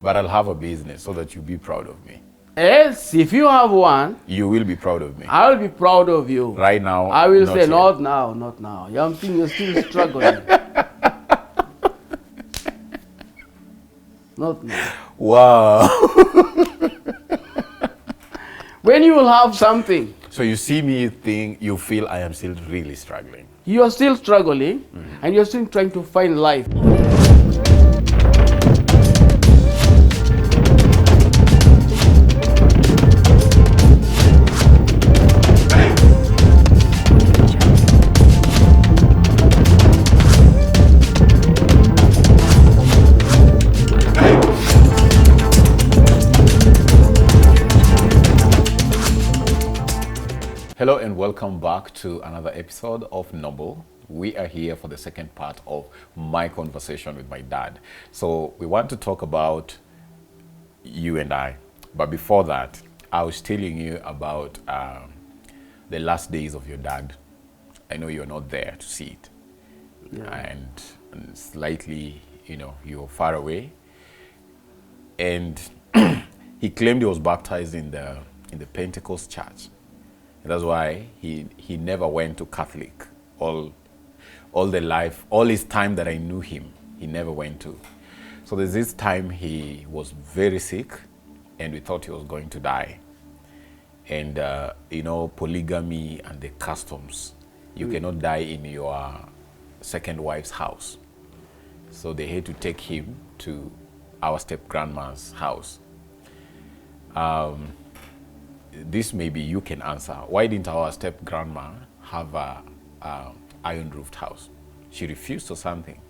But I'll have a business so that you'll be proud of me. Yes, if you have one, You will be proud of me. I'll be proud of you. Right now, I will not say, yet. not now, not now. I'm thinking you're still struggling. Not now. Wow. When you will have something, So you see me you feel I am still really struggling. you are still struggling, and you're still trying to find life. Hello and welcome back to another episode of Noble. We are here for the second part of my conversation with my dad. So we want to talk about you and I. But before that, I was telling you about the last days of your dad. I know you're not there to see it. Yeah. And slightly, you're far away. And he claimed he was baptized in the Pentecost church. And that's why he never went to Catholic. All his time that I knew him, he never went to. So there's this time he was very sick, and we thought he was going to die. And polygamy and the customs, you cannot die in your second wife's house. So they had to take him to our step-grandma's house. This maybe you can answer. Why didn't our step-grandma have a iron-roofed house? She refused or something?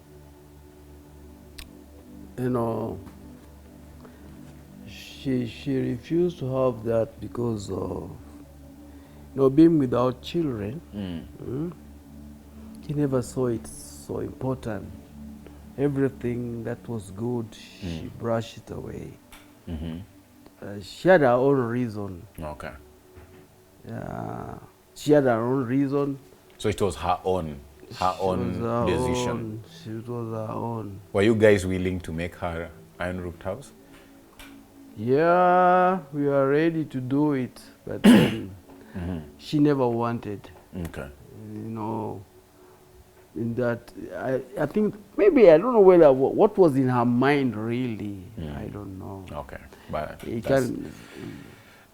She refused to have that because of being without children. She never saw it so important. Everything that was good, she brushed it away. She had her own reason. Okay. She had her own reason. So it was her own decision. It was her own. Were you guys willing to make her iron-roofed house? Yeah, we were ready to do it, but then she never wanted. Okay. In that, I think maybe, I don't know whether what was in her mind really. I don't know. Okay, but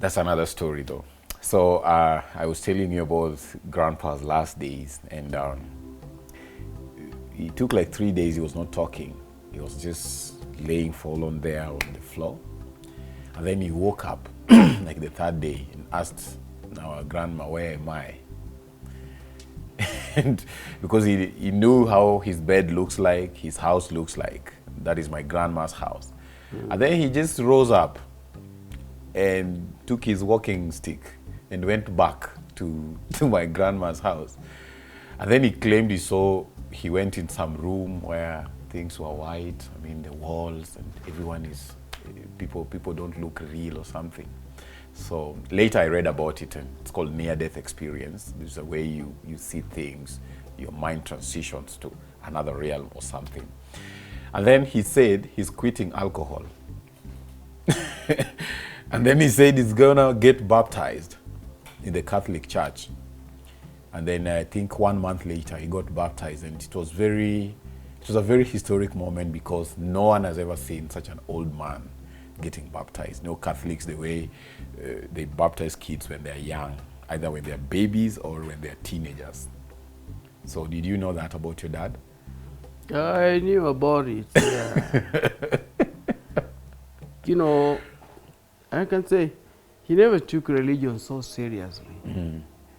That's another story though. So I was telling you about Grandpa's last days, and he took like 3 days. He was not talking. He was just laying fallen there on the floor, and then he woke up like the third day and asked our grandma, "Where am I?" And because he knew how his bed looks like, his house looks like. That is my grandma's house. And then he just rose up and took his walking stick and went back to my grandma's house. And then he claimed he went in some room where things were white, the walls, and people don't look real or something. So later I read about it, and it's called near-death experience. It's a way you see things, your mind transitions to another realm or something. And then he said he's quitting alcohol. And then he said he's gonna get baptized in the Catholic Church. And then I think 1 month later he got baptized, and it was a very historic moment because no one has ever seen such an old man getting baptized. No Catholics, the way they baptize kids when they're young, either when they're babies or when they're teenagers. So did you know that about your dad? I knew about it. Yeah. I can say he never took religion so seriously.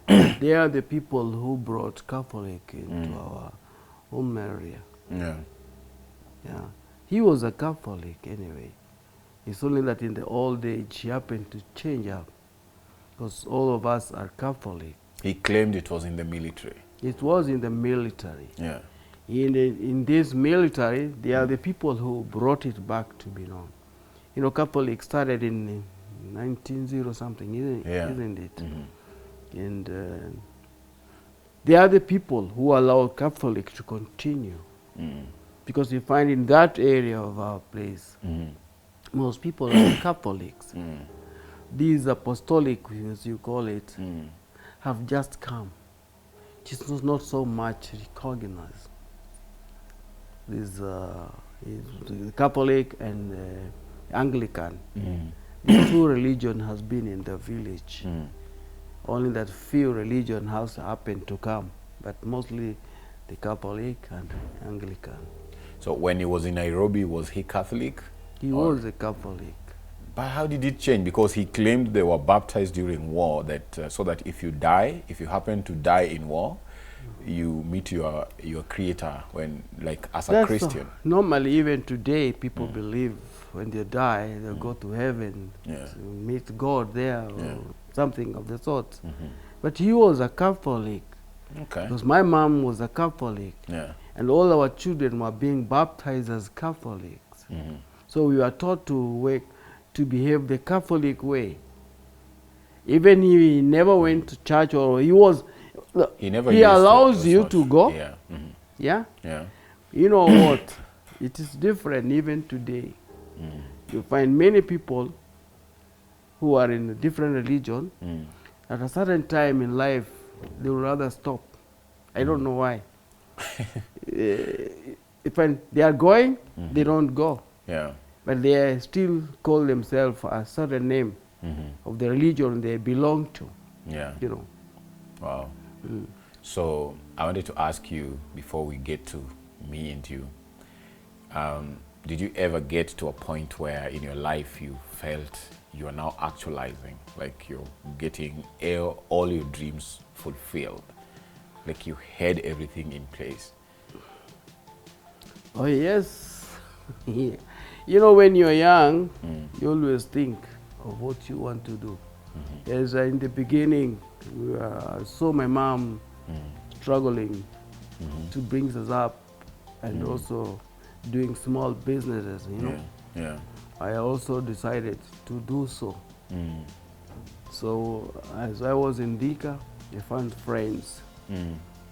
They are the people who brought Catholic into our home area. Yeah. He was a Catholic anyway. It's only that in the old age he happened to change up, because all of us are Catholic. He claimed it was in the military. It was in the military. Yeah. In this military, they are the people who brought it back to be known. Catholic started in 1900 something, isn't it? And they are the people who allowed Catholic to continue. Because you find in that area of our place, most people are Catholics. These apostolic, as you call it, have just come. It's not so much recognized. These the Catholic and Anglican. These two religion has been in the village. Only that few religion has happened to come, but mostly the Catholic and Anglican. So when he was in Nairobi, was he Catholic? He was a Catholic. But how did it change? Because he claimed they were baptized during war, that so that if you happen to die in war, you meet your creator when, like, as a Christian. Normally, even today, people believe when they die, they'll go to heaven to meet God there or something of the sort. But he was a Catholic. Okay. Because my mom was a Catholic. Yeah. And all our children were being baptized as Catholics. So we were taught to behave the Catholic way. Even he never went to church, or he allows you to go. Yeah. Yeah? Yeah. You know what? It is different even today. You find many people who are in a different religion. At a certain time in life, they would rather stop. I don't know why. If they are going, they don't go. Yeah. But they still call themselves a certain name of the religion they belong to. Yeah. You know. Wow. So I wanted to ask you, before we get to me and you, did you ever get to a point where in your life you felt you are now actualizing, like you're getting all your dreams fulfilled, like you had everything in place? Oh yes. Yeah. You know, when you're young, you always think of what you want to do. As in the beginning, I saw my mom struggling to bring us up, and also doing small businesses, you know. Yeah. I also decided to do so. So as I was in Dika, I found friends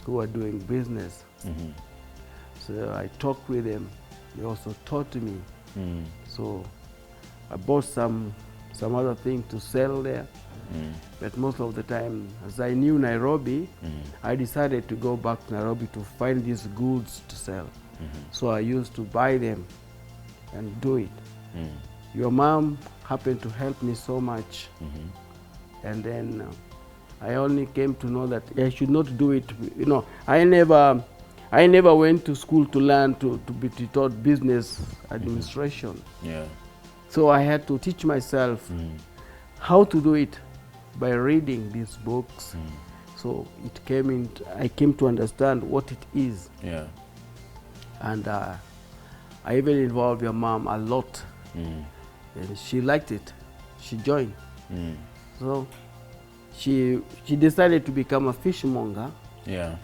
who were doing business. So I talked with them. They also taught me. So I bought some other thing to sell there. But most of the time, as I knew Nairobi, I decided to go back to Nairobi to find these goods to sell. So I used to buy them and do it. Your mom happened to help me so much. And then I only came to know that I should not do it. You know, I never went to school to learn to be taught business administration. Yeah. So I had to teach myself how to do it by reading these books. So I came to understand what it is. Yeah. And I even involved your mom a lot. And she liked it. She joined. So she decided to become a fishmonger. Yeah.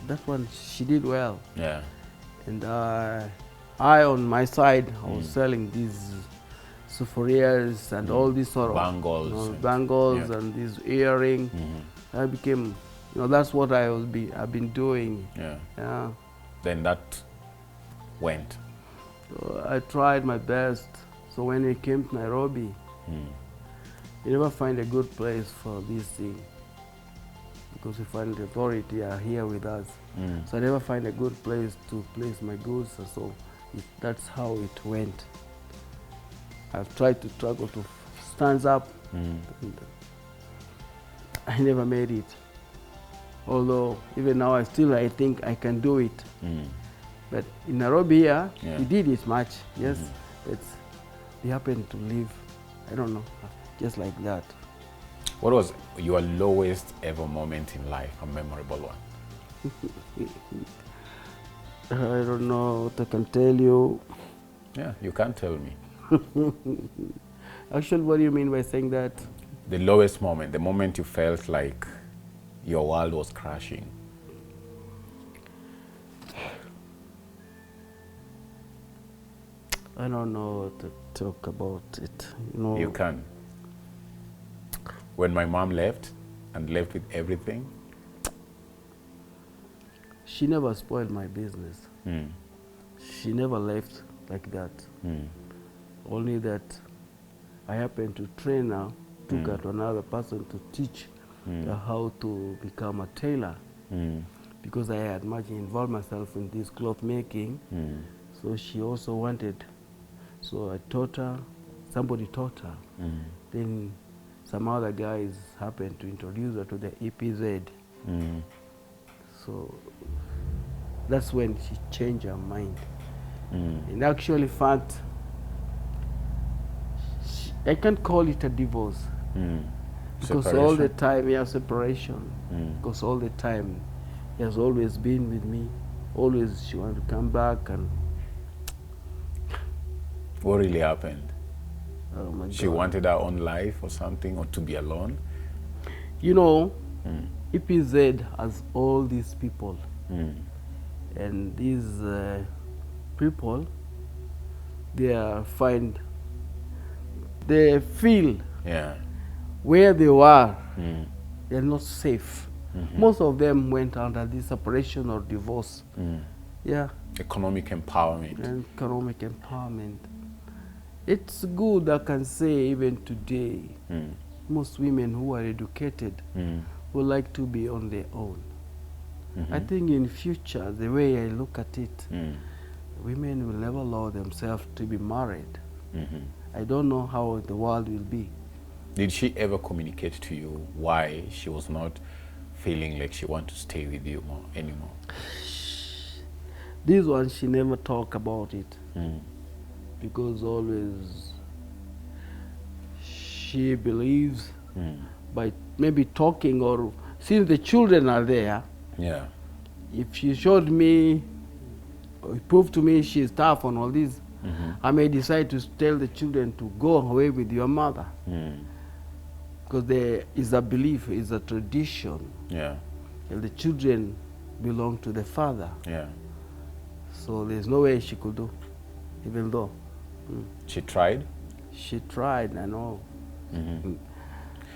That one she did well. Yeah. And I on my side, I was selling these souvenirs and all these sort of bangles, and these earrings. I became, that's what I've been doing. Yeah. Then that went. So I tried my best. So when we came to Nairobi, you never find a good place for this thing, because we find the authority are here with us. So I never find a good place to place my goods. So that's how it went. I've tried to struggle to stand up. And I never made it. Although even now I think I can do it. But in Nairobi here, we did it much, yes. But we happened to live, I don't know, just like that. What was your lowest ever moment in life, a memorable one? I don't know what I can tell you. Yeah, you can't tell me. Actually, what do you mean by saying that? The lowest moment, the moment you felt like your world was crashing. I don't know what to talk about it. You can. When my mom left and left with everything. She never spoiled my business. She never left like that. Only that I happened to train her, took her to another person to teach her how to become a tailor. Because I had much involved myself in this cloth making. So she also wanted, so I taught her, somebody taught her. Then some other guys happened to introduce her to the EPZ. So that's when she changed her mind. In actually fact, I can't call it a divorce. Because all the time, yeah, separation. Because all the time, he has always been with me. Always she wanted to come back and... What really happened? Oh my She God. wanted her own life or something, or to be alone? You know, EPZ has all these people. And these people, they feel Yeah. where they were, they're not safe. Most of them went under this separation or divorce. Yeah, Economic empowerment. and economic empowerment. It's good, I can say, even today, most women who are educated would like to be on their own. I think in future, the way I look at it, women will never allow themselves to be married. I don't know how the world will be. Did she ever communicate to you why she was not feeling like she wanted to stay with you anymore? This one, she never talk about it. Because always she believes by maybe talking, or since the children are there, Yeah. if she showed me or proved to me she's tough on all this, I may decide to tell the children to go away with your mother. Because there is a belief, is a tradition, Yeah. and the children belong to the father. Yeah. So there's no way she could do, even though She tried? she tried and all.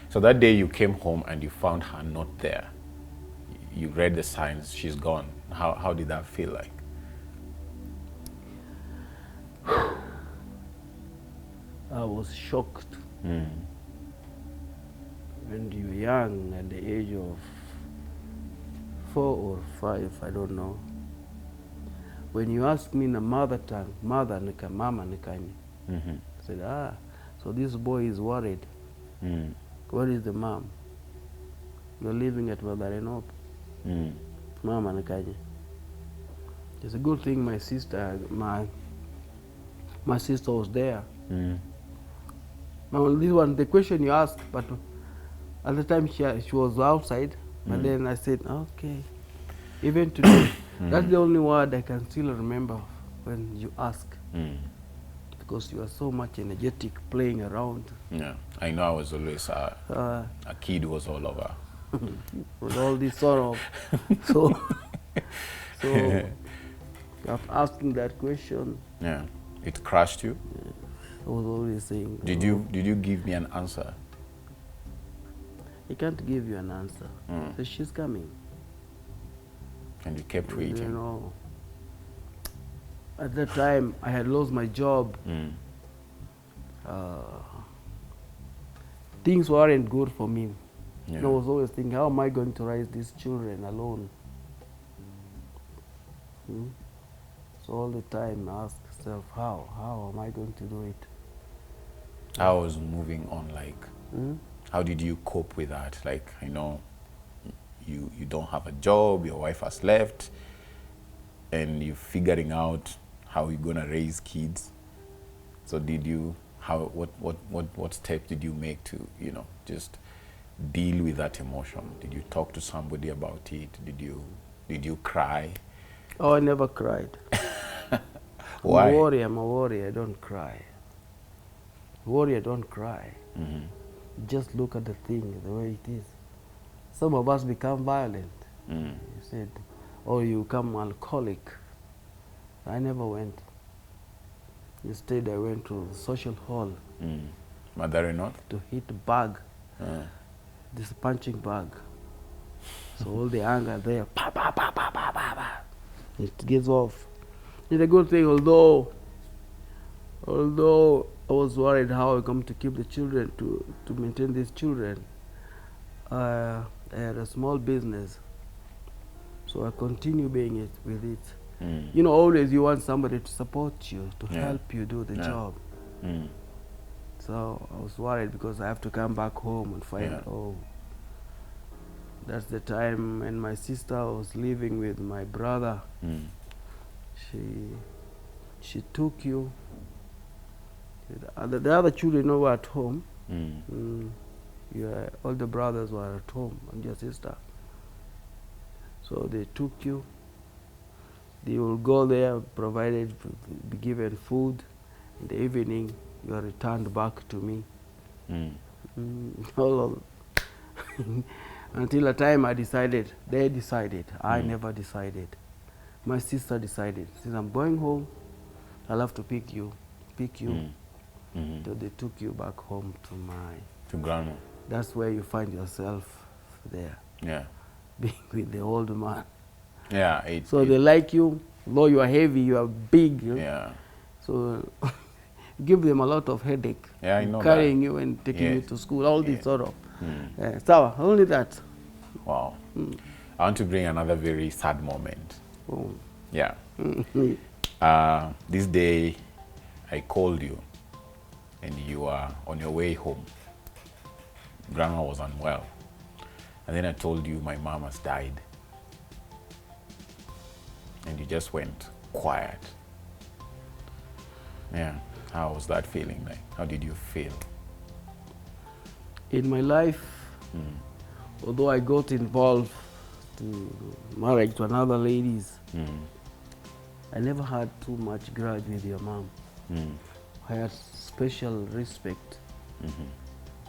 So that day you came home and you found her not there. You read the signs, she's gone. How did that feel like? I was shocked. When you're young, at the age of 4 or 5, I don't know. When you ask me in a mother tongue, mother nika, mama nikani, I said, so this boy is worried. Where is the mom? You're living at Babarenop. Mama nikani. It's a good thing my sister was there. Now this one, the question you asked, but at the time she was outside, but then I said, okay. Even today, that's the only word I can still remember when you ask. Because you are so much energetic, playing around. Yeah. I know I was always a kid who was all over. With all this sort of... So after asking that question, Yeah. It crushed you? I was always saying... Did you give me an answer? I can't give you an answer. So she's coming. And you kept waiting? You know, at that time, I had lost my job. Things weren't good for me. Yeah. And I was always thinking, how am I going to raise these children alone? So all the time I ask myself, how am I going to do it? I was moving on, like, how did you cope with that? Like, I know you don't have a job, your wife has left, and you're figuring out how you're gonna raise kids. So did you, what steps did you make to, just deal with that emotion? Did you talk to somebody about it? Did you cry? Oh, I never cried. Why? I'm a warrior, I don't cry. Warrior don't cry. Just look at the thing the way it is. Some of us become violent. You said, or you become alcoholic. I never went. Instead, I went to the social hall Mother-in-law? to hit the bag, this punching bag. So all the anger there, pa, pa, pa, pa, pa, pa, pa. It gets off. It's a good thing, although I was worried how I'm going to keep the children, to maintain these children. I had a small business, so I continue being it with it. You know, always you want somebody to support you, to Yeah. help you do the Yeah. job. So I was worried because I have to come back home and find, Yeah. oh, that's the time when my sister was living with my brother. She took you. The other children were at home. Your older brothers were at home and your sister. So they took you. They will go there, provided, be given food. In the evening, you are returned back to me. All of until a time I decided, they decided, I never decided. My sister decided, since I'm going home, I'll have to pick you. So they took you back home To grandma. that's where you find yourself there, Yeah. being with the old man. Yeah. So they like you, though you are heavy, you are big. Yeah. So give them a lot of headache. Yeah, I know carrying that. you and taking you Yes. to school, all this Yeah. sort of. So only that. Wow. I want to bring another very sad moment. Oh. Yeah. This day, I called you, and you were on your way home. Grandma was unwell. And then I told you my mom has died. And you just went quiet. Yeah. How was that feeling like? How did you feel? In my life, although I got involved to marriage to another ladies, I never had too much grudge with your mom. I had special respect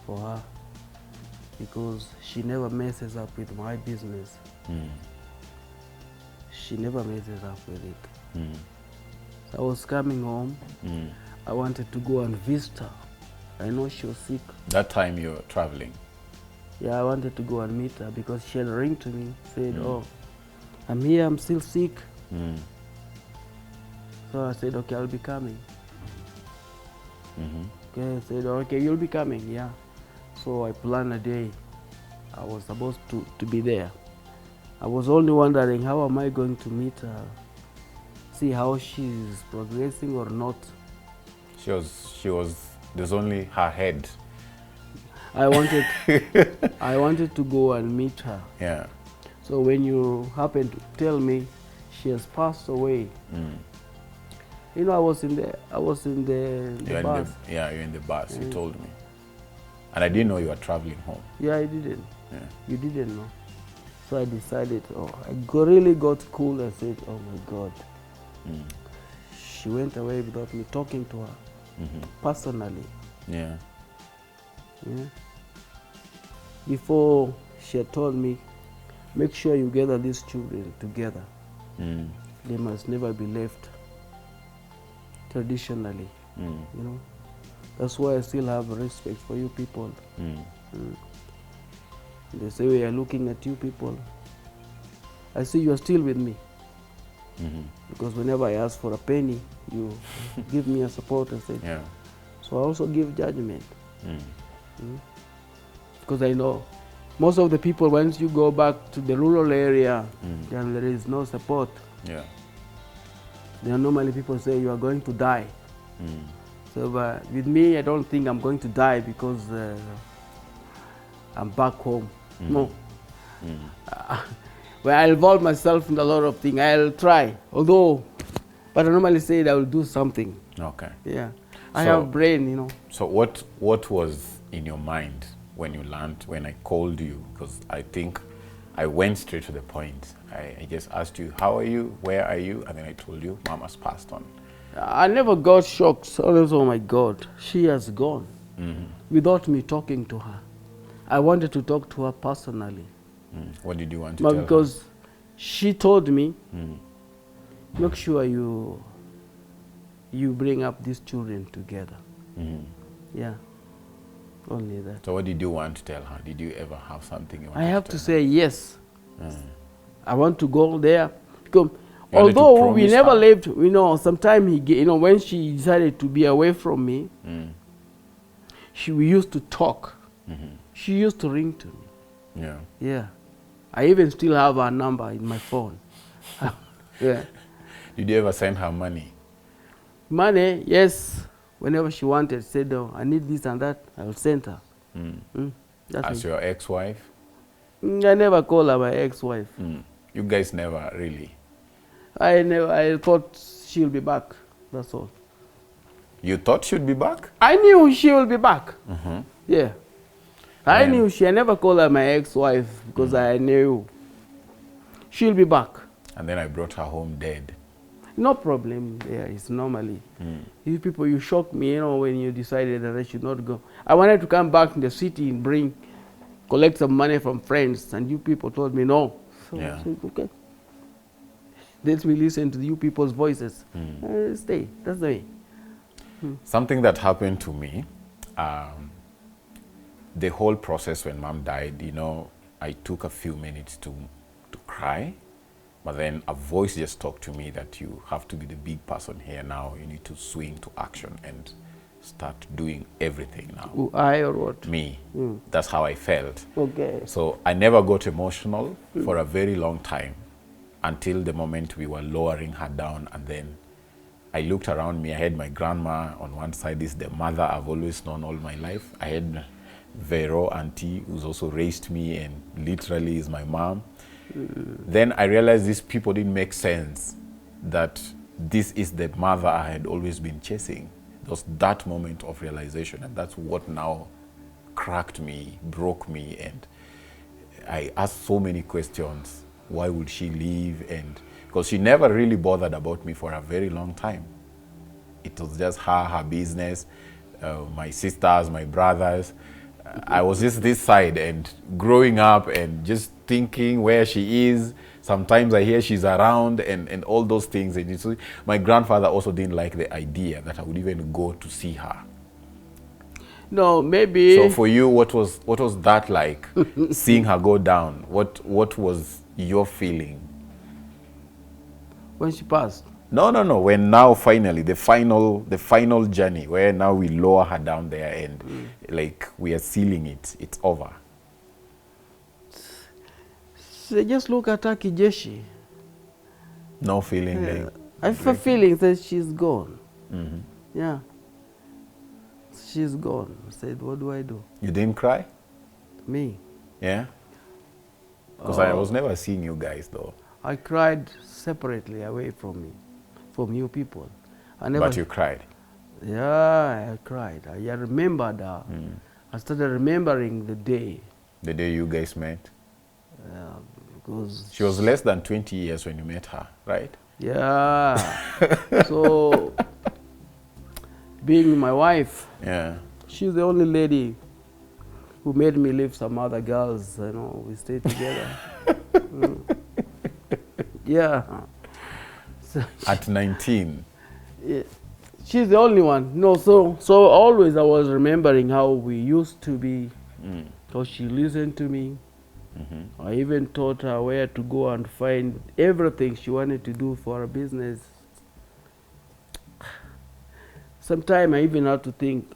for her because she never messes up with my business. She never messes up with it. So I was coming home. I wanted to go and visit her. I know she was sick. That time you were traveling. Yeah, I wanted to go and meet her because she had ring to me, said, oh, I'm here, I'm still sick. So I said, okay, I'll be coming. Okay, I said, okay, you'll be coming, yeah. So I planned a day. I was supposed to be there. I was only wondering, how am I going to meet her? See how she's progressing or not. She was, there's only her head. I wanted to go and meet her. Yeah. So when you happened to tell me she has passed away, you know, I was in the bus. You're in the bus, you told me. And I didn't know you were traveling home. Yeah, I didn't. Yeah. You didn't know. So I decided, really got cool. I said, oh my God. She went away without me talking to her personally. Yeah. Yeah. Before she had told me, make sure you gather these children together. They must never be left traditionally. You know, that's why I still have respect for you people. They say we are looking at you people. I see you are still with me. Because whenever I ask for a penny, you give me a support and say. Yeah. So I also give judgment. Because I know most of the people, once you go back to the rural area, then there is no support. Yeah. There are normally people say you are going to die. So with me, I don't think I'm going to die because I'm back home. No. Well, I involve myself in a lot of things. I'll try, but I normally say I will do something. Okay. Yeah. I have brain, you know. So what was in your mind when you learned, when I called you? Because I think I went straight to the point. I just asked you, how are you? Where are you? And then I told you, Mom has passed on. I never got shocked. Always, oh my God, she has gone without me talking to her. I wanted to talk to her personally. What did you want to tell her? Because she told me, make sure you bring up these children together. Yeah, only that. So what did you want to tell her? Did you ever have something you wanted I have to to tell say yes. I want to go there because wanted to Although we promise never her? lived, sometime when she decided to be away from me, we used to talk. She used to ring to me. Yeah. Yeah. I even still have her number in my phone. Yeah. Did you ever send her money? Money, yes. Whenever she wanted, said, oh, I need this and that, I'll send her. That's As it. your ex-wife? I never call her my ex-wife. You guys never really? I thought she'll be back. That's all. You thought she'd be back? I knew she will be back. Yeah. I And- knew I never call her my ex-wife because I knew she'll be back. And then I brought her home dead. No problem there. It's normally. You people, you shocked me, when you decided that I should not go. I wanted to come back in the city and collect some money from friends, and you people told me no. So Yeah. I said, okay. Let me listen to you people's voices. Stay. That's the way. Something that happened to me, the whole process when mom died, I took a few minutes to cry, but then a voice just talked to me that you have to be the big person here now. You need to swing to action and start doing everything now. Who, I or what? Me. That's how I felt. Okay. So I never got emotional for a very long time until the moment we were lowering her down, and then I looked around me. I had my grandma on one side. This is the mother I've always known all my life. I had Vero, auntie, who's also raised me and literally is my mom. Then I realized these people didn't make sense, that this is the mother I had always been chasing. It was that moment of realization, and that's what now cracked me, broke me, and I asked so many questions. Why would she leave? And because she never really bothered about me for a very long time. It was just her business, my sisters, my brothers. I was just this side, and growing up and just thinking where she is. Sometimes I hear she's around and all those things. And so my grandfather also didn't like the idea that I would even go to see her. No, maybe. So for you, what was that like, seeing her go down? What was your feeling? When she passed. No. When now finally, the final journey, where now we lower her down there and like we are sealing it, it's over. So just look at her kijeshi. No feeling like. I have a feeling that she's gone. Yeah. She's gone. I said, what do I do? You didn't cry? Me. Yeah? Because I was never seeing you guys though. I cried separately away from me, from you people. I never. But you cried. Yeah, I cried. I remembered her. I started remembering the day. The day you guys met. Because She was less than 20 years when you met her, right? yeah. So being my wife, Yeah. she's the only lady who made me leave some other girls. We stayed together. Yeah. So At 19. yeah, she's the only one. So always I was remembering how we used to be. How she listened to me. I even taught her where to go and find everything she wanted to do for her business. Sometimes I even had to think,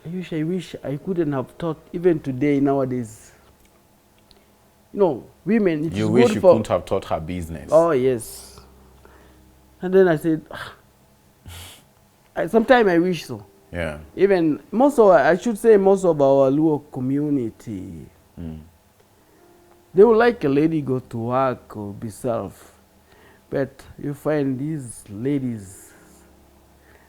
I wish I couldn't have taught, even today, nowadays. Women, it's You good wish you for... couldn't have taught her business. Oh, yes. And then I said, sometimes I wish so. Yeah. Even most of our Luo community, they would like a lady go to work or be self. But you find these ladies,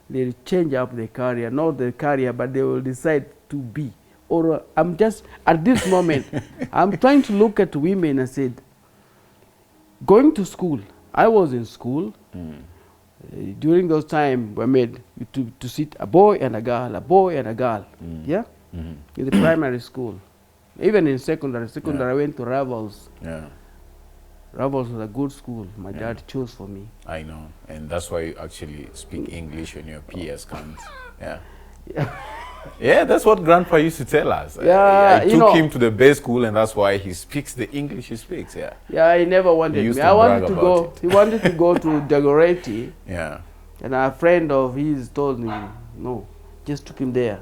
they change up their career, not their career, but they will decide to be. Or I'm just, at this moment, I'm trying to look at women and said, going to school, I was in school. During those times, we made to sit a boy and a girl, yeah? In the primary school. Even in secondary, I went to Ravels. Yeah. Ravels was a good school. My dad chose for me. I know. And that's why you actually speak English when your PS comes. Yeah. Yeah, that's what Grandpa used to tell us. Yeah, I you took know. him to the best school, and that's why he speaks the English he speaks. Yeah. Yeah, he never He wanted used me. to I brag wanted to about go. He wanted to go to Dagoretti, Yeah. and a friend of his told me, no, just took him there.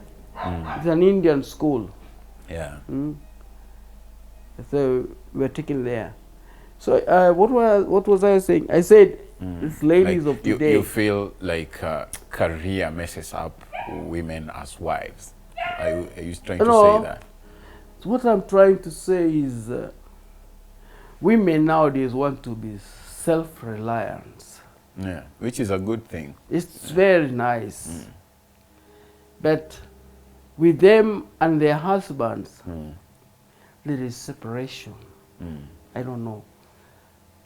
It's an Indian school. Yeah. So we're taken there. So what was I saying? I said, these ladies Like, of today. you feel like career messes up women as wives. Are you trying to No. say that? What I'm trying to say is women nowadays want to be self-reliant. Yeah, which is a good thing. It's very nice. But with them and their husbands, there is separation. I don't know.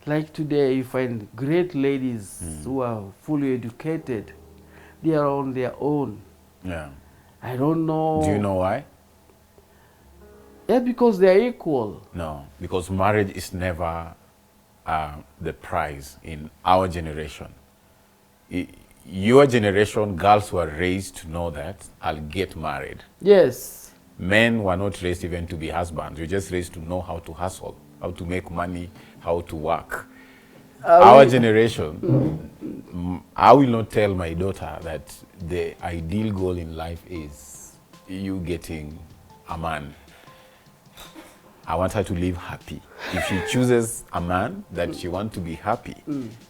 Like today, you find great ladies who are fully educated. They are on their own. Yeah. I don't know. Do you know why? Yeah, because they are equal. No, because marriage is never the prize in our generation. Your generation, girls were raised to know that I'll get married. Yes. Men were not raised even to be husbands. We're just raised to know how to hustle, how to make money, how to work. Our generation, I will not tell my daughter that the ideal goal in life is you getting a man. I want her to live happy. If she chooses a man that she wants to be happy,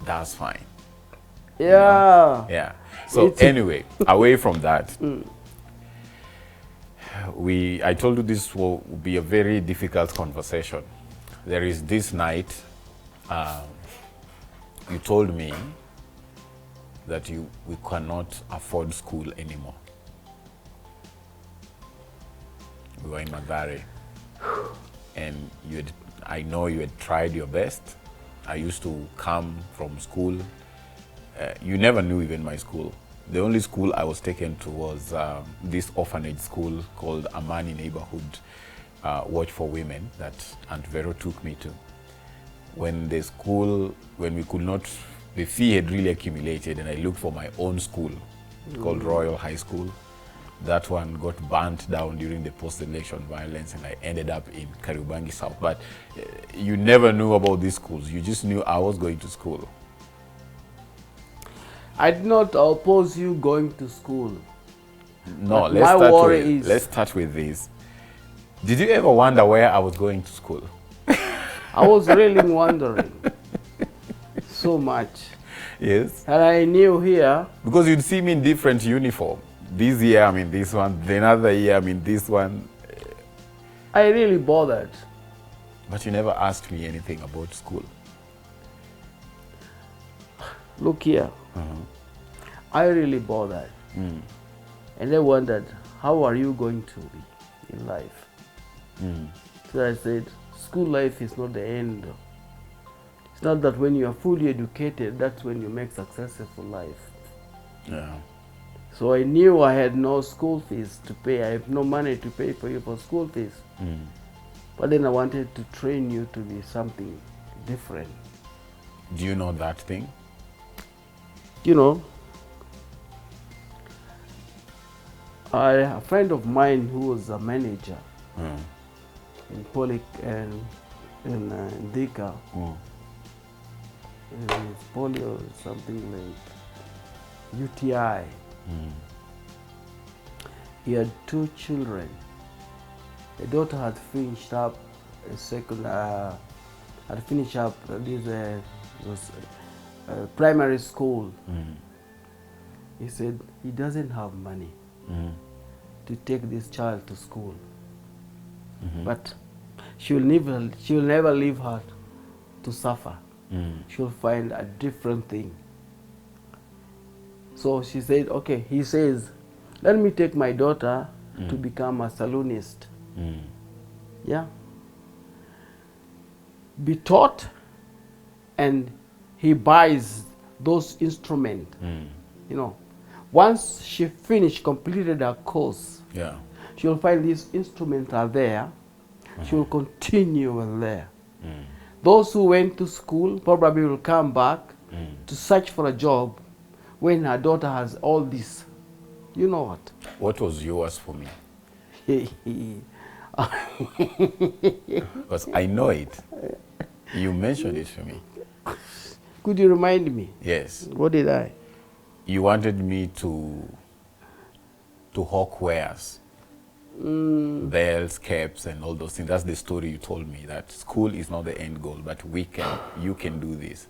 that's fine. Yeah. Yeah. So anyway, away from that, I told you this will be a very difficult conversation. There is this night, you told me that we cannot afford school anymore. We were in Mathare, and I know you had tried your best. I used to come from school. You never knew even my school. The only school I was taken to was this orphanage school called Amani Neighborhood Watch for Women that Aunt Vero took me to. When we could not, the fee had really accumulated, and I looked for my own school called Royal High School. That one got burnt down during the post-election violence, and I ended up in Kariobangi South. But you never knew about these schools. You just knew I was going to school. I did not oppose you going to school. No, But my worry is- let's start with this. Did you ever wonder where I was going to school? I was really wondering so much. Yes. And I knew here, Because you'd see me in different uniform. This year I'm in this one, the another year I'm in this one. I really bothered. But you never asked me anything about school. Look here. I really bothered. And I wondered, how are you going to be in life? So I said, school life is not the end. It's not that when you are fully educated, that's when you make successful life. Yeah. So I knew I had no school fees to pay. I have no money to pay for you for school fees. But then I wanted to train you to be something different. Do you know that thing? You know, a friend of mine who was a manager in Poly and in Dhika, it's Poly or something like UTI. He had 2 children. The daughter had finished up a second, had finished up primary school. He said he doesn't have money to take this child to school, but she'll never leave her to suffer. She'll find a different thing. So she said, okay, he says, let me take my daughter to become a saloonist. Yeah. Be taught, and he buys those instruments. You know, once she completed her course, Yeah. she'll find these instruments are there. She'll continue with there. Those who went to school probably will come back to search for a job when her daughter has all this. You know what? What was yours for me? Because I know it. You mentioned it to me. Could you remind me? Yes. What did I? You wanted me to hawk wares. Bells, caps, and all those things. That's the story you told me, that school is not the end goal, but you can do this.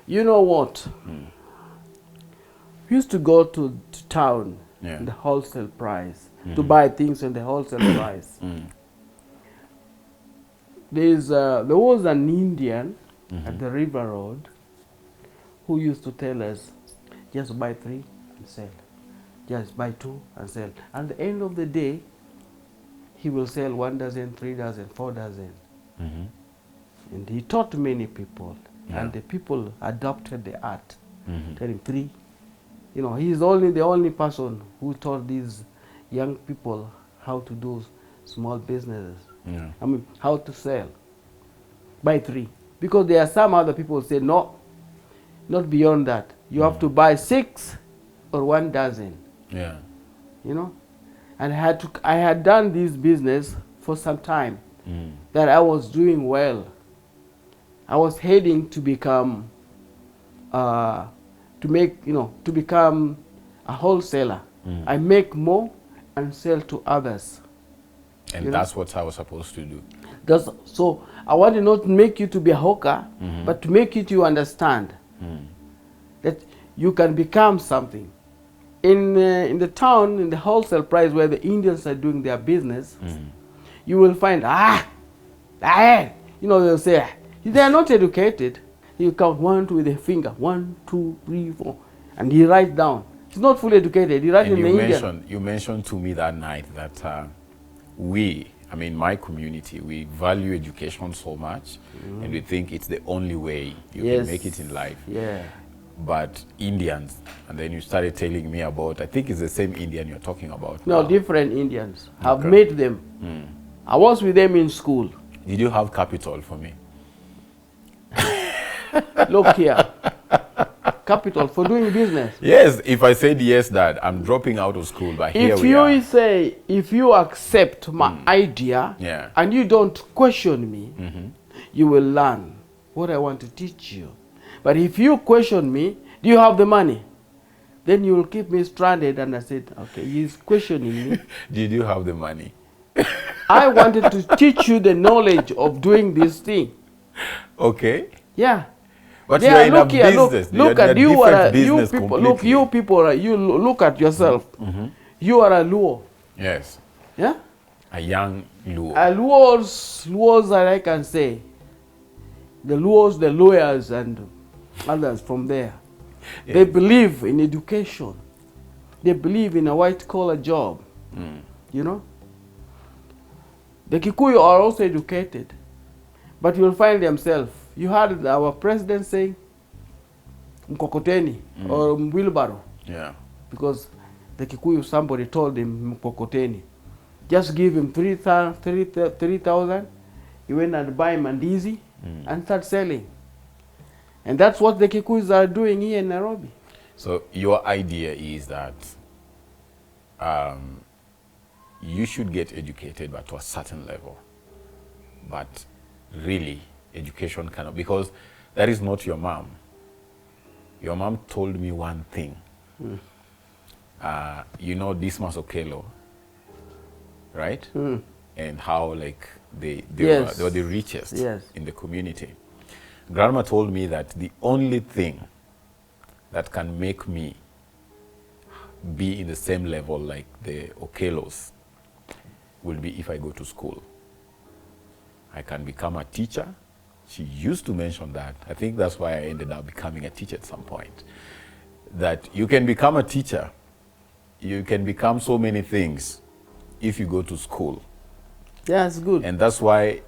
You know what? We used to go to town, Yeah. the wholesale price, to buy things in the wholesale price. There was an Indian at the river road who used to tell us, just buy 3 and sell. Just buy 2 and sell. At the end of the day, he will sell 1 dozen, 3 dozen, 4 dozen. And he taught many people, and the people adopted the art. Tell him 3. You know, he's the only person who taught these young people how to do small businesses. Yeah. I mean, how to sell. Buy 3. Because there are some other people who say, no, not beyond that. You have to buy 6 or 1 dozen. Yeah. You know? And I had done this business for some time, that I was doing well. I was heading to become, to become a wholesaler. I make more and sell to others. And that's what I was supposed to do. So I want to not make you to be a hawker, but to make you to understand that you can become something. In the town, in the wholesale price where the Indians are doing their business, you will find, they'll say, they are not educated. You count 1, 2 with a finger, 1, 2, 3, 4, and he writes down. He's not fully educated. He writes in the Indian. You mentioned to me that night that my community, we value education so much, and we think it's the only way you can make it in life. Yeah. But Indians, and then you started telling me about, I think it's the same Indian you're talking about. No, now. different Indians. I've met them. I was with them in school. Did you have capital for me? Look here. Capital for doing business. Yes, if I said yes, Dad, I'm dropping out of school, but here we are. If you accept my idea and you don't question me, you will learn what I want to teach you. But if you question me, do you have the money? Then you will keep me stranded. And I said, okay, he's questioning me. Did you have the money? I wanted to teach you the knowledge of doing this thing. Okay. Yeah. But you're in a business. Look at you look at yourself. You are a Luo. Yes. Yeah? A young Luo. A Luos that I can say. The Luos, the lawyers and others from there. Yeah. They believe in education. They believe in a white-collar job. You know? The Kikuyu are also educated. But you'll find themselves. You heard our president saying, Mkokoteni or Wheelbarrow. Yeah. Because the Kikuyu, somebody told him Mkokoteni. Just give him 3,000. He went and buy mandizi and start selling. And that's what the Kikuyus are doing here in Nairobi. So your idea is that you should get educated, but to a certain level. But really, education cannot, because that is not your mom. Your mom told me one thing. You know Dismas Okello, right? And how they were the richest in the community. Grandma told me that the only thing that can make me be in the same level like the Okellos will be if I go to school. I can become a teacher. She used to mention that. I think that's why I ended up becoming a teacher at some point. That you can become a teacher. You can become so many things if you go to school. Yeah, it's good. And that's why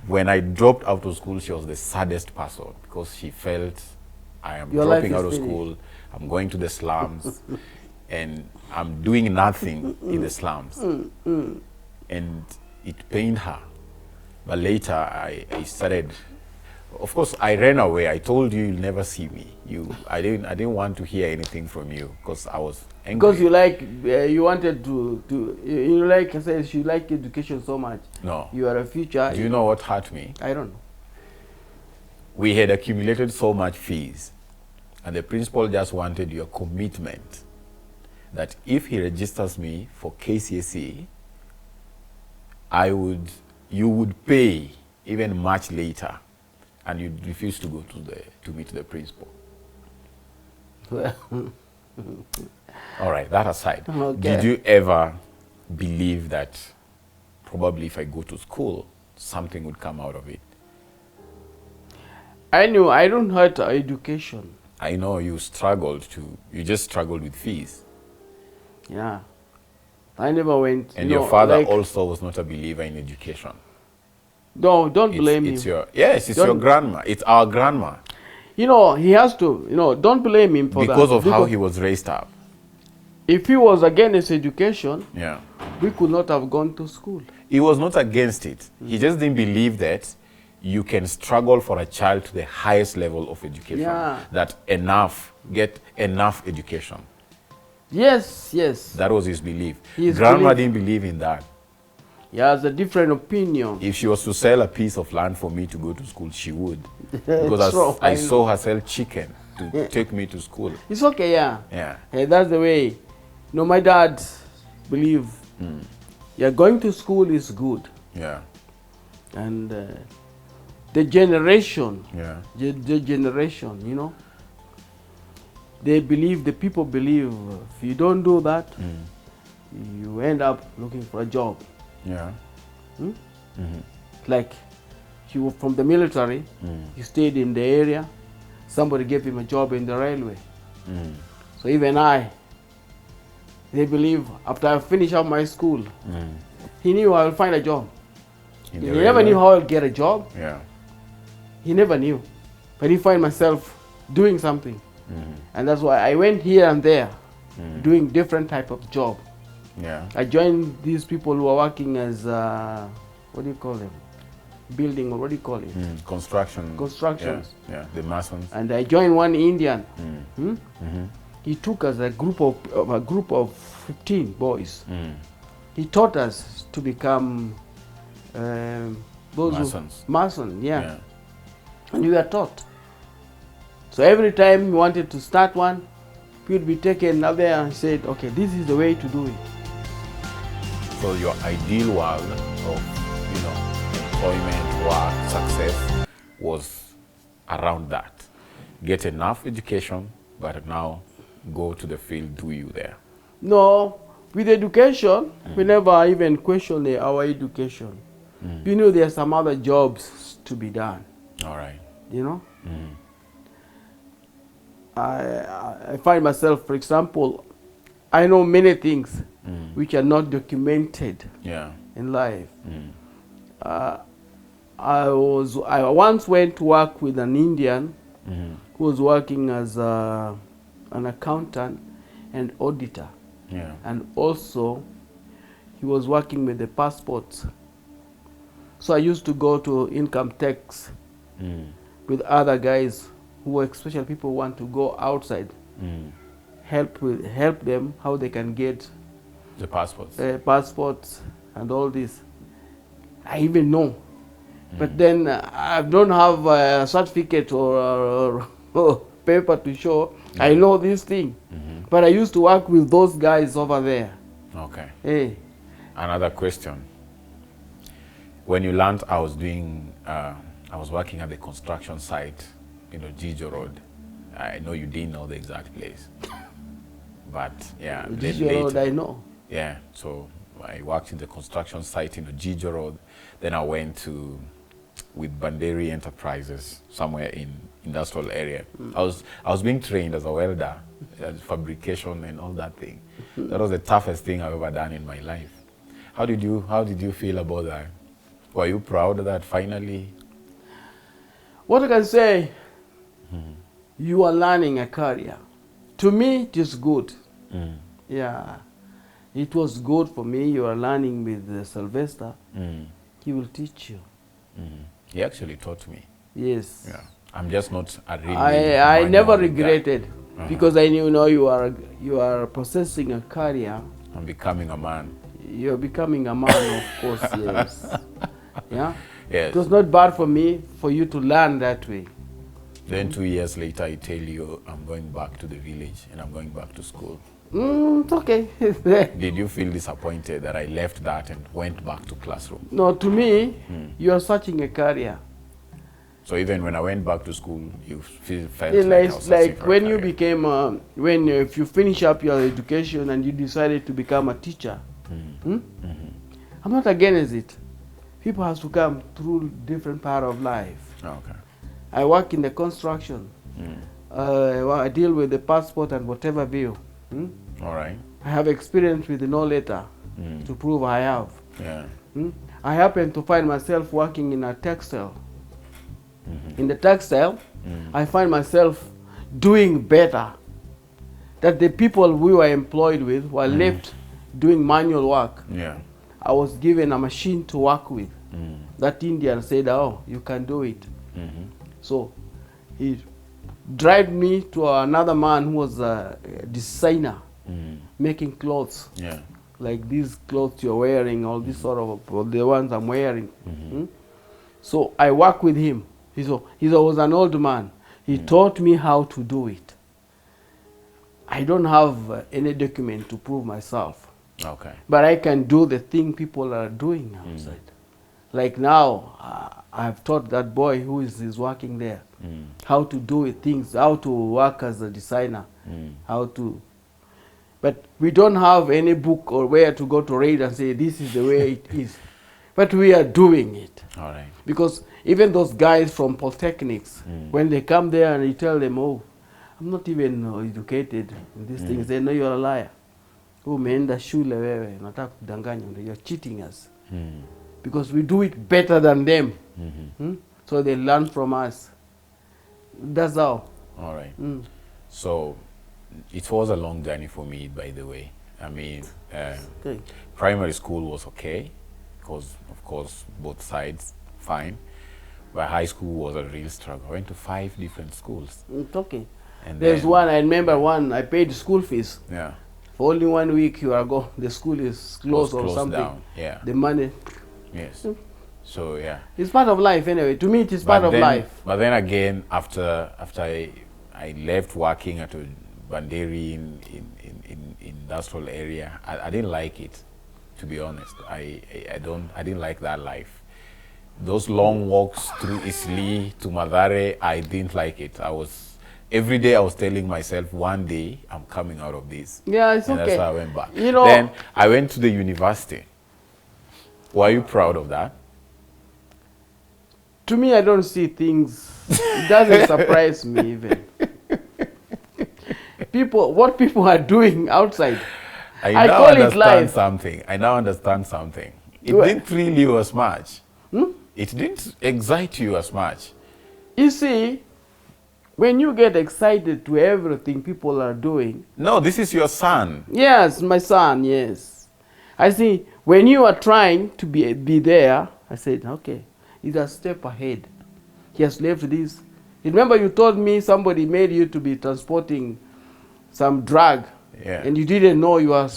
when I dropped out of school, she was the saddest person, because she felt I am dropping out of school, I'm going to the slums, and I'm doing nothing in the slums. And it pained her. But later I started Of course, I ran away. I told you you'll never see me. I didn't want to hear anything from you because I was angry. Because you like, you wanted you like, I said, you like education so much. No. You are a future. Do you know what hurt me? I don't know. We had accumulated so much fees, and the principal just wanted your commitment that if he registers me for KCSE, you would pay even much later, and you'd refuse to go to meet the principal. All right, that aside, Okay. Did you ever believe that probably if I go to school, something would come out of it? I knew I don't hurt education. I know you just struggled with fees. Yeah. I never went. And you your know, father like, also was not a believer in education. No, don't blame him. It's your Don't- grandma. It's our grandma. You know, he has to, don't blame him for Because that. of how he was raised up. If he was against education, Yeah. we could not have gone to school. He was not against it. He just didn't believe that you can struggle for a child to the highest level of education. Yeah. That get enough education. Yes, yes. That was his belief. His Grandma belief. didn't believe in that. He has a different opinion. If she was to sell a piece of land for me to go to school, she would. Because True, I I saw her sell chicken to take me to school. It's okay, yeah. Yeah. That's the way. No, my dad believe yeah, going to school is good. Yeah. And the generation, Yeah. the generation, they believe, the people believe, if you don't do that, you end up looking for a job. Yeah. Like, he was from the military, he stayed in the area, somebody gave him a job in the railway. So even they believe after I finish up my school, he knew I will find a job. In He the never railway? knew how I'll get a job. Yeah. He never knew. But he find myself doing something. And that's why I went here and there, doing different type of job. Yeah. I joined these people who are working as, what do you call them? Building, or what do you call it? Construction. Constructions. Yeah. The masons. And I joined one Indian. He took us a group of 15 boys. He taught us to become those Masons. Mason, yeah. And we were taught. So every time we wanted to start one, we would be taken up there and said, okay, this is the way to do it. So your ideal world of, employment, work, success was around that. Get enough education, but now go to the field, do you there? No, with education, we never even question our education. We knew there are some other jobs to be done. All right. I find myself, for example, I know many things which are not documented in life. I once went to work with an Indian who was working as an accountant and auditor. And also, he was working with the passports. So I used to go to income tax with other guys who, especially people who want to go outside, help them how they can get the passports. Passports and all this. I even know, but then I don't have a certificate or paper to show. I know this thing, but I used to work with those guys over there. Okay. Hey. Another question. When you learned I was working at the construction site, Jijo Road. I know you didn't know the exact place, but yeah. Jijo Road, I know. Yeah, so I worked in the construction site in Jijo Road. Then I went with Banderi Enterprises somewhere in industrial area. I was being trained as a welder, fabrication and all that thing. That was the toughest thing I've ever done in my life. How did you feel about that? Were you proud that finally? What I can say, you are learning a career. To me, it is good. Yeah, it was good for me. You are learning with Sylvester. He will teach you. He actually taught me. Yes. Yeah. I'm just not a really I never manual guy. regretted because I knew, you are possessing a career. I'm becoming a man. You're becoming a man, of course. Yes. Yeah. Yes. It was not bad for me for you to learn that way. Then 2 years later, I tell you I'm going back to the village and I'm going back to school. It's okay. Did you feel disappointed that I left that and went back to classroom? No, to me, you are searching a career. So even when I went back to school, you felt It's like I like, was searching for a when you career. became, if you finish up your education and you decided to become a teacher. I'm not against it. People have to come through different part of life. Okay. I work in the construction. I deal with the passport and whatever bill. All right. I have experience with the no letter to prove I have. Yeah. I happen to find myself working in a textile. In the textile, I find myself doing better. That the people we were employed with were left doing manual work. Yeah. I was given a machine to work with. That Indian said, oh, you can do it. So he drive me to another man who was a designer, making clothes. Yeah. Like these clothes you're wearing, all these sort of, the ones I'm wearing. So I work with him. He was an old man. He taught me how to do it. I don't have any document to prove myself. Okay. But I can do the thing people are doing outside. Like now, I've taught that boy who is working there how to do things, how to work as a designer, how to. But we don't have any book or where to go to read and say this is the way it is. But we are doing it. All right. Because even those guys from polytechnics, when they come there and you tell them, oh, I'm not even educated in these things, they know you're a liar. Umeenda shule wewe, unataka kudanganya, you're cheating us. Because we do it better than them. So they learn from us. That's how. All right. So it was a long journey for me, by the way. I mean, Okay. primary school was okay, because of course both sides fine. But high school was a real struggle. I went to 5 different schools. It's okay. And There's then- one, I remember one, I paid school fees. Yeah. For only 1 week you are go, the school is closed Was or closed something. down. Yeah. The money, Yes. So yeah. it's part of life anyway. To me it is part of then, life. But then again, after I left working at a Banderi in industrial area, I didn't like it, to be honest. I didn't like that life. Those long walks through Isli to Madare, I didn't like it. Every day I was telling myself, one day I'm coming out of this. Yeah, it's And okay. that's why I went back. You know, Then I went to the university. Were you proud of that? to me I don't see things, it doesn't surprise me even. What people are doing outside, I now call it understand life. something. I now understand something. It Do I- didn't thrill you as much. It didn't excite you as much. You see, when you get excited to everything people are doing, No, this is your son. yes, my son, yes. I see, when you are trying to be there, I said, okay, he's a step ahead. He has left this. Remember you told me somebody made you to be transporting some drug, Yeah. and you didn't know you are,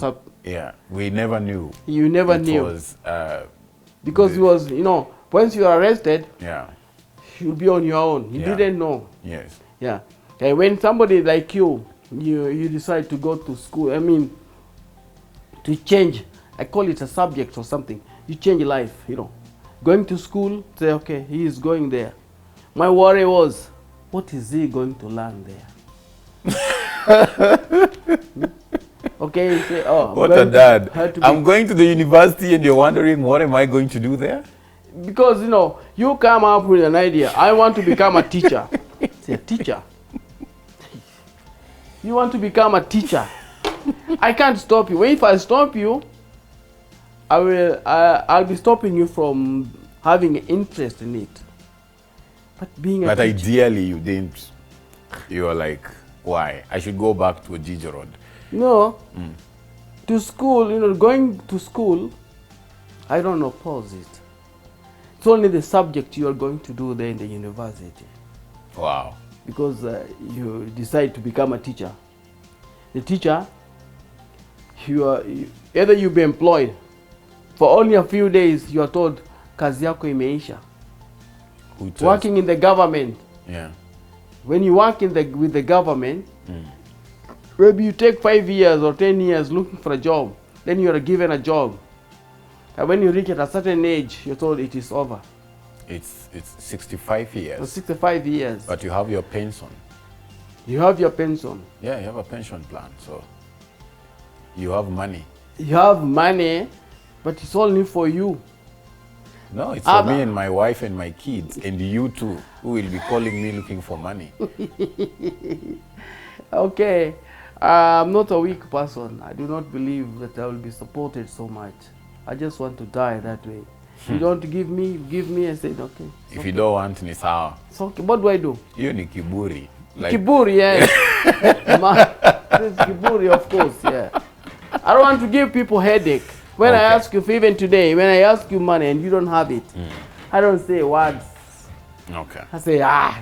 Yeah, we never knew. you never it knew. Was, Because it was, once you are arrested, yeah. you'll be on your own. You Yeah. didn't know. Yes. Yeah. And when somebody like you decide to go to school, to change, I call it a subject or something, you change life, Going to school, say, okay, he is going there. My worry was, what is he going to learn there? Okay, you say, oh, What a dad. had to I'm be- going to the university and you're wondering, what am I going to do there? Because, you come up with an idea, I want to become a teacher. Say, a teacher? You want to become a teacher? I can't stop you. If I stop you, I'll be stopping you from having interest in it. But being a But teacher, ideally, you didn't. You were like, why? I should go back to Ojiji Road. no, to school, going to school, I don't oppose it. It's only the subject you are going to do there in the university. Wow. Because you decide to become a teacher. The teacher, either you be employed for only a few days, you are told kazi yako imeisha. Working in the government. Yeah. When you work with the government, maybe you take 5 years or 10 years looking for a job, then you are given a job. And when you reach at a certain age, you're told it is over. It's 65 years. So 65 years. But you have your pension. You have your pension. Yeah, you have a pension plan. So you have money. You have money, but it's only for you. No, it's for me and my wife and my kids and you too, who will be calling me looking for money. Okay, I'm not a weak person. I do not believe that I will be supported so much. I just want to die that way. You don't give me, I said, okay. If you don't want ni sawa. It's okay. What do I do? Hiyo ni kiburi. Kiburi, yes. It's kiburi, of course, yeah. I don't want to give people headache. When I ask you, even today, when I ask you money and you don't have it, I don't say words. Okay. I say,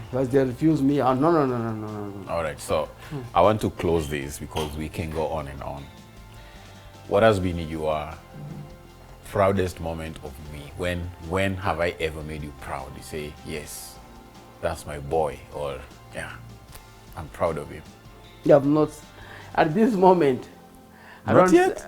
because they refuse me. Oh, no. All right, so I want to close this because we can go on and on. What has been your proudest moment of me? When have I ever made you proud? You say, yes, that's my boy, or yeah, I'm proud of him. You have not, at this moment. Not yet?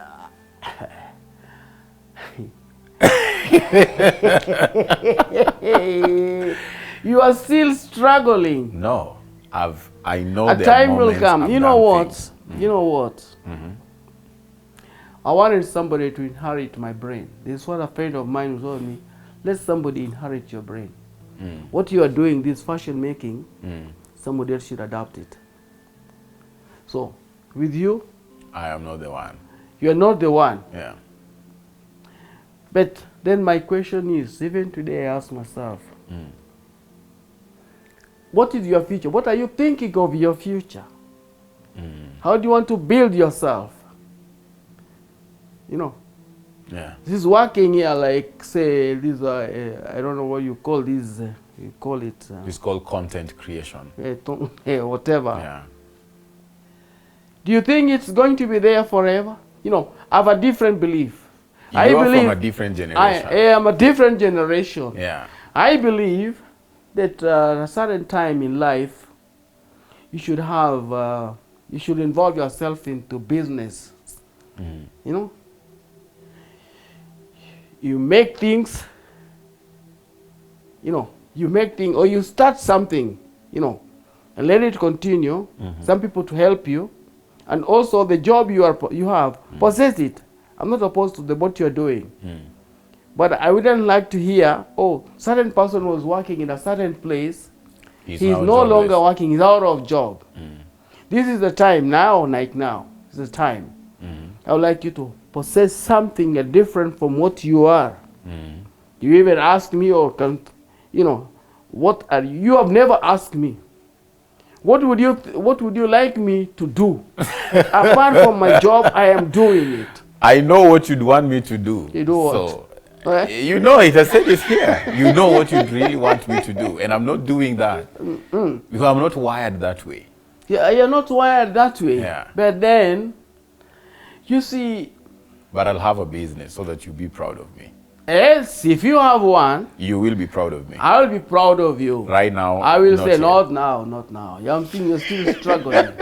You are still struggling. No, I know a time will come. You know what? You know what? I wanted somebody to inherit my brain. This is what a friend of mine told me. Let somebody inherit your brain. What you are doing, this fashion making, somebody else should adopt it. So, with you, I am not the one. You are not the one. Yeah. But then my question is, even today I ask myself, what is your future? What are you thinking of your future? How do you want to build yourself? You know, this is working here like, say, this, I don't know what you call this, you call it. It's called content creation. Whatever. Yeah. Do you think it's going to be there forever? You know, I have a different belief. You are from a different generation. I am a different generation. Yeah. I believe that at a certain time in life, you should have, you should involve yourself into business. You know, you make things, you know, you make things, or you start something, you know, and let it continue. Some people to help you, and also the job you have, possess it. I'm not opposed to what you're doing. But I wouldn't like to hear, oh, certain person was working in a certain place. He's no longer working. He's out of job. This is the time now, like now. It's the time. I would like you to possess something different from what you are. You even ask me, or you know, what are you? You have never asked me. What would you like me to do? Apart from my job, I am doing it. I know what you'd want me to do. You do what? So, you know it. I said it's here. You know what you'd really want me to do. And I'm not doing that. Because I'm not wired that way. Yeah, you're not wired that way. Yeah. But then, you see... But I'll have a business so that you'll be proud of me. Yes, if you have one... You will be proud of me. I will be proud of you. Right now, I will say, not now, not now. I'm thinking you're still struggling.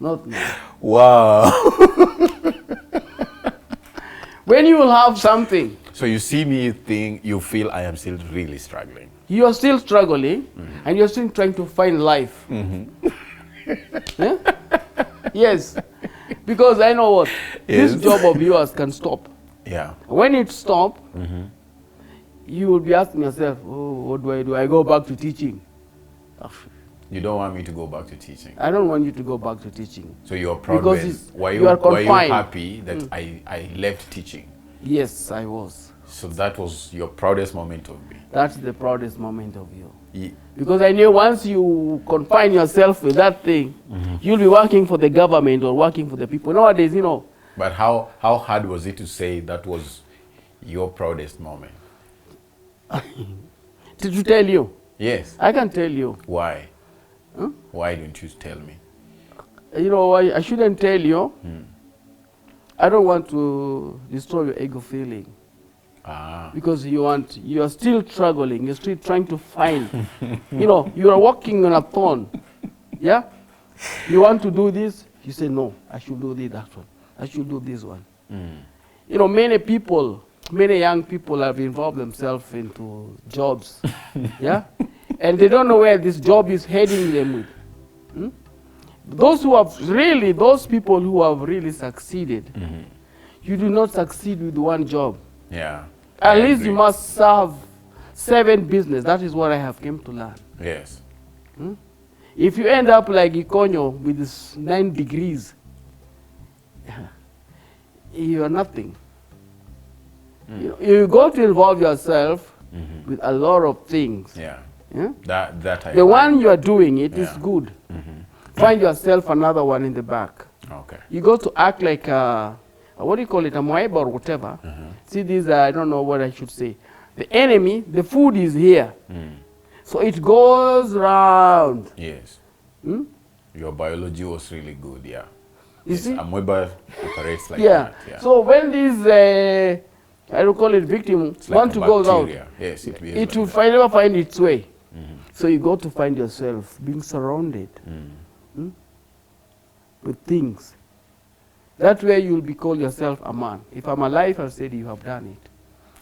Not now. Wow. When you will have something. So you see me you feel I am still really struggling. You are still struggling, and you're still trying to find life. Yeah? Yes. Because I know what, this job of yours can stop. Yeah. When it stops, you will be asking yourself, oh, what do? I go back to teaching. You don't want me to go back to teaching? I don't want you to go back to teaching. So you're proud because were you happy that I left teaching? Yes, I was. So that was your proudest moment of me? That's the proudest moment of you. Yeah. Because I knew once you confine yourself with that thing, you'll be working for the government or working for the people. Nowadays, you know. But how hard was it to say that was Your proudest moment? To tell you, Yes. I can tell you. Why? Huh? Why don't you tell me? You know, I shouldn't tell you. I don't want to destroy your ego feeling. Ah. Because you are still struggling, you're still trying to find, you know, you are walking on a thorn, yeah? You want to do this, you say, no, I should do that one, I should do this one. You know, many young people have involved themselves into jobs, yeah? And they don't know where this job is heading them with. Those people who have really succeeded, you do not succeed with one job. Yeah. At I least agree. you must serve 7 business. That is what I have came to learn. Yes. If you end up like Ikonyo with this 9 degrees, you are nothing. You got to involve yourself with a lot of things. Yeah. Yeah? That I The agree. one you are doing it is Yeah. good. Find yourself another one in the back. Okay. You got to act like what do you call it, a moeba or whatever. See, these I don't know what I should say. The enemy, the food is here. So it goes round. Yes. Your biology was really good, yeah. You see? Amoeba operates like Yeah. that. Yeah. So when these, I don't call it victim, It's like want a to go out, bacteria. Yes, it behaves it like will that. never find its way. So you got to find yourself being surrounded with things. That way you'll be called yourself a man. If I'm alive, I'll say you have done it.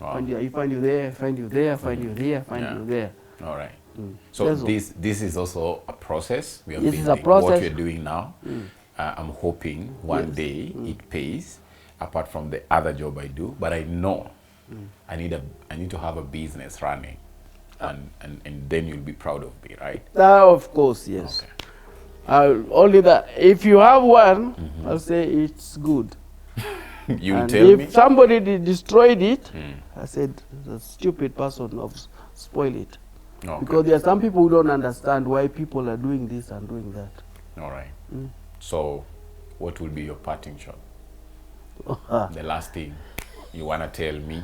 Wow. I find you there, find you there, find you there, find Yeah. you there. All right. So That's all. this is also a process. We have This been is a doing what process. we're doing now. I'm hoping one day it pays, apart from the other job I do. But I know I need to have a business running, and then you'll be proud of me, right? Of course, yes. Okay. Only that. If you have one, I'll say it's good. You And tell if me. somebody destroyed it, I said the stupid person of spoil it. Okay. Because there are some people who don't understand why people are doing this and doing that. All right. So, what will be your parting shot? The last thing you wanna tell me?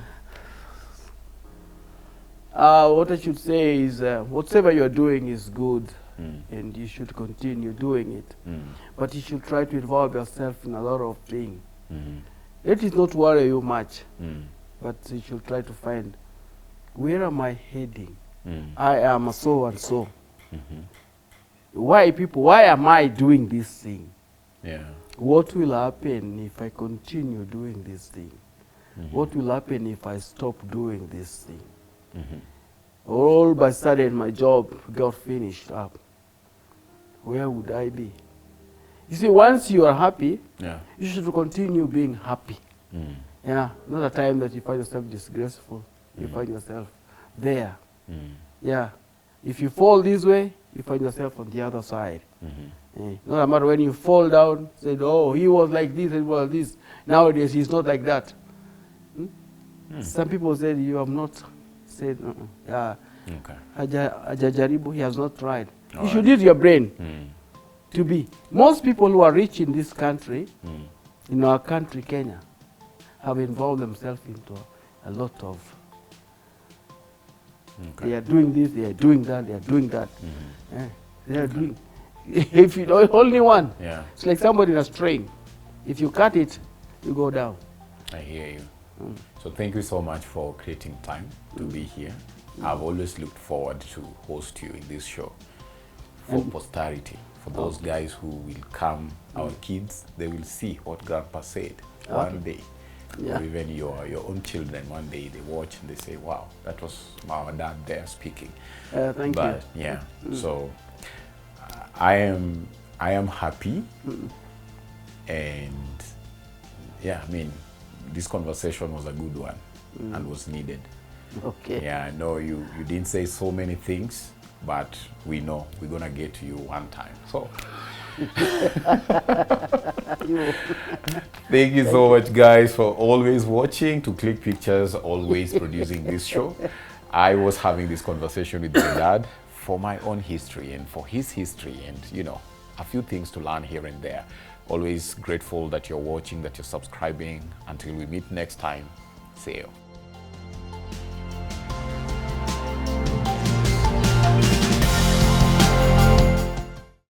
What I should say is whatever you're doing is good, and you should continue doing it. But you should try to involve yourself in a lot of things. Let it not worry you much, but you should try to find, where am I heading? I am so and so. Why am I doing this thing? Yeah. What will happen if I continue doing this thing? What will happen if I stop doing this thing? All by sudden my job got finished up. Where would I be? You see, once you are happy, Yeah. you should continue being happy. Yeah, not a time that you find yourself disgraceful. You find yourself there. Yeah, if you fall this way, you find yourself on the other side. No matter when you fall down, said, oh, he was like this, he was this. Nowadays, he's not like that. Some people said, you have not said, yeah, Okay. hajajaribu, he has not tried. All You should use your brain to be. Most people who are rich in this country, in our country, Kenya, have involved themselves into a lot of, they are doing this, they are doing that, they are doing that. They are doing, if you don't, only one, Yeah. it's like somebody in a string. If you cut it, you go down. I hear you. So thank you so much for creating time to be here. I've always looked forward to host you in this show for posterity. For those guys who will come, our kids, they will see what Grandpa said one day. Yeah. Or even your own children, one day they watch and they say, wow, that was our dad there speaking. Thank you. Yeah, so I am happy, and yeah, I mean, this conversation was a good one and was needed. Okay. Yeah, I know you didn't say so many things, but we know we're gonna get to you one time. So thank you so much, guys, for always watching To Click Pictures, always producing this show. I was having this conversation with my dad for my own history and for his history, and you know, a few things to learn here and there. Always grateful that you're watching, that you're subscribing. Until we meet next time, see you.